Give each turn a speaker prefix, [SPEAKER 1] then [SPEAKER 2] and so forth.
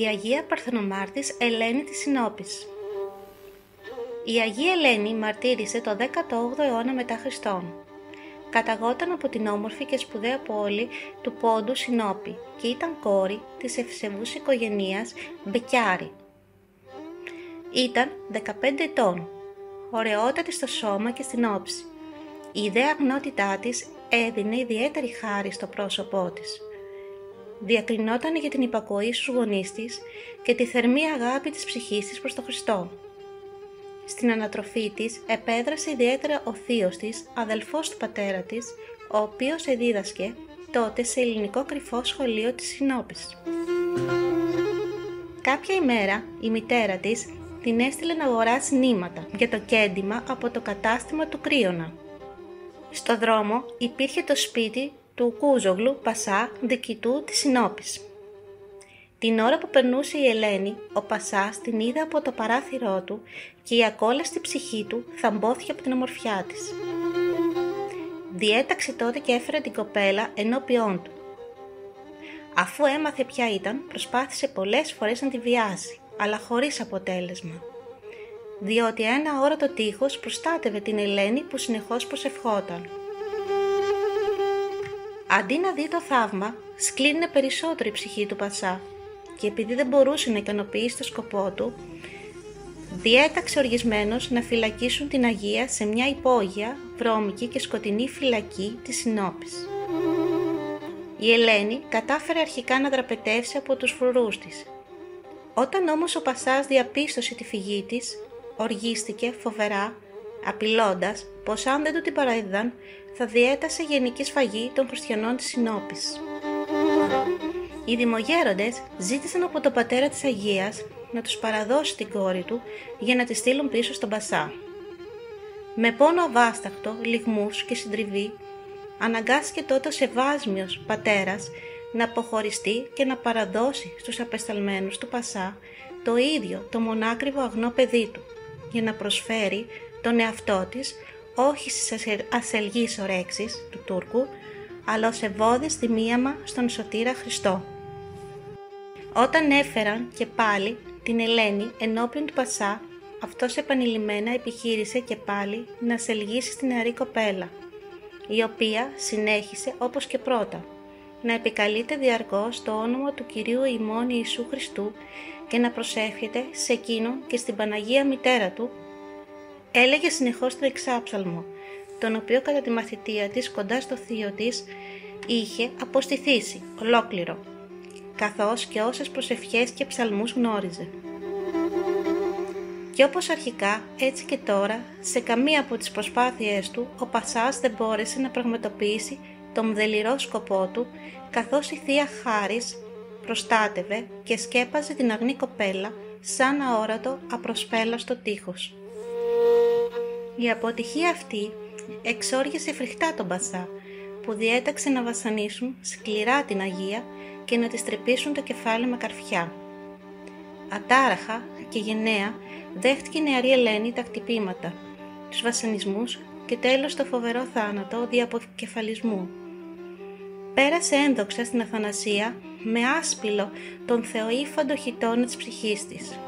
[SPEAKER 1] η Αγία Παρθενομάρτης Ελένη της Συνόπης. Η Αγία Ελένη μαρτύρησε το 18ο αιώνα μετά Χριστόν. Καταγόταν από την όμορφη και σπουδαία πόλη του Πόντου Συνόπη και ήταν κόρη της ευσεβούς οικογενείας Μπεκιάρη. Ήταν 15 ετών, ωραιότατη στο σώμα και στην όψη. Η ιδέα αγνότητά της έδινε ιδιαίτερη χάρη στο πρόσωπό της. Διακρινόταν για την υπακοή στους γονείς της και τη θερμή αγάπη της ψυχής της προς τον Χριστό. Στην ανατροφή της επέδρασε ιδιαίτερα ο θείος της, αδελφός του πατέρα της, ο οποίος εδίδασκε τότε σε ελληνικό κρυφό σχολείο της Συνόπης. Κάποια ημέρα η μητέρα της την έστειλε να αγοράσει νήματα για το κέντημα από το κατάστημα του Κρύωνα. Στο δρόμο υπήρχε το σπίτι του Κούζογλου Πασά, δικητού της Συνόπης. Την ώρα που περνούσε η Ελένη, ο Πασάς την είδε από το παράθυρό του και η ακόλαστη ψυχή του θαμπόθηκε από την ομορφιά της. Διέταξε τότε και έφερε την κοπέλα ενώπιόν του. Αφού έμαθε ποια ήταν, προσπάθησε πολλές φορές να τη βιάσει, αλλά χωρίς αποτέλεσμα, διότι ένα αόρατο τείχος προστάτευε την Ελένη που συνεχώς προσευχόταν. Αντί να δει το θαύμα, σκλίνε περισσότερο η ψυχή του Πασά και επειδή δεν μπορούσε να ικανοποιήσει το σκοπό του, διέταξε οργισμένος να φυλακίσουν την Αγία σε μια υπόγεια, βρώμικη και σκοτεινή φυλακή της Συνόπης. Η Ελένη κατάφερε αρχικά να δραπετεύσει από τους φρουρούς της. Όταν όμως ο Πασάς διαπίστωσε τη φυγή της, οργίστηκε φοβερά, απειλώντας πως αν δεν του την παραείδαν, θα διέτασε γενική σφαγή των χριστιανών της Συνόπης. Οι δημογέροντες ζήτησαν από τον πατέρα της Αγίας να τους παραδώσει την κόρη του για να τη στείλουν πίσω στον Πασά. Με πόνο αβάσταχτο, λυγμούς και συντριβή, αναγκάστηκε τότε ο σεβάσμιος πατέρας να αποχωριστεί και να παραδώσει στους απεσταλμένους του Πασά το ίδιο το μονάκριβο αγνό παιδί του, για να προσφέρει τον εαυτό της όχι στις ασελγείς ορέξεις του Τούρκου, αλλά ως ευώδης θυμίαμα στον σωτήρα Χριστό. Όταν έφεραν και πάλι την Ελένη ενώπιον του Πασά, αυτός επανειλημμένα επιχείρησε και πάλι να ασελγήσει στην νεαρή κοπέλα, η οποία συνέχισε όπως και πρώτα να επικαλείται διαρκώς το όνομα του Κυρίου ημών Ιησού Χριστού και να προσεύχεται σε εκείνον και στην Παναγία Μητέρα του. Έλεγε συνεχώς το εξάψαλμο, τον οποίο κατά τη μαθητεία της κοντά στο θείο της είχε αποστηθήσει ολόκληρο, καθώς και όσες προσευχές και ψαλμούς γνώριζε. Και όπως αρχικά, έτσι και τώρα, σε καμία από τις προσπάθειές του, ο Πασάς δεν μπόρεσε να πραγματοποιήσει τον δελειρό σκοπό του, καθώς η Θεία Χάρις προστάτευε και σκέπαζε την αγνή κοπέλα σαν αόρατο απροσπέλαστο τείχος. Η αποτυχία αυτή εξόργησε φρικτά τον Πασά, που διέταξε να βασανίσουν σκληρά την Αγία και να της τρυπήσουν το κεφάλι με καρφιά. Ατάραχα και γενναία δέχτηκε η νεαρή Ελένη τα χτυπήματα, τους βασανισμούς και τέλος το φοβερό θάνατο δι' αποκεφαλισμού. Πέρασε ένδοξα στην αθανασία με άσπυλο τον θεοήφαντο χιτώνα της ψυχής της.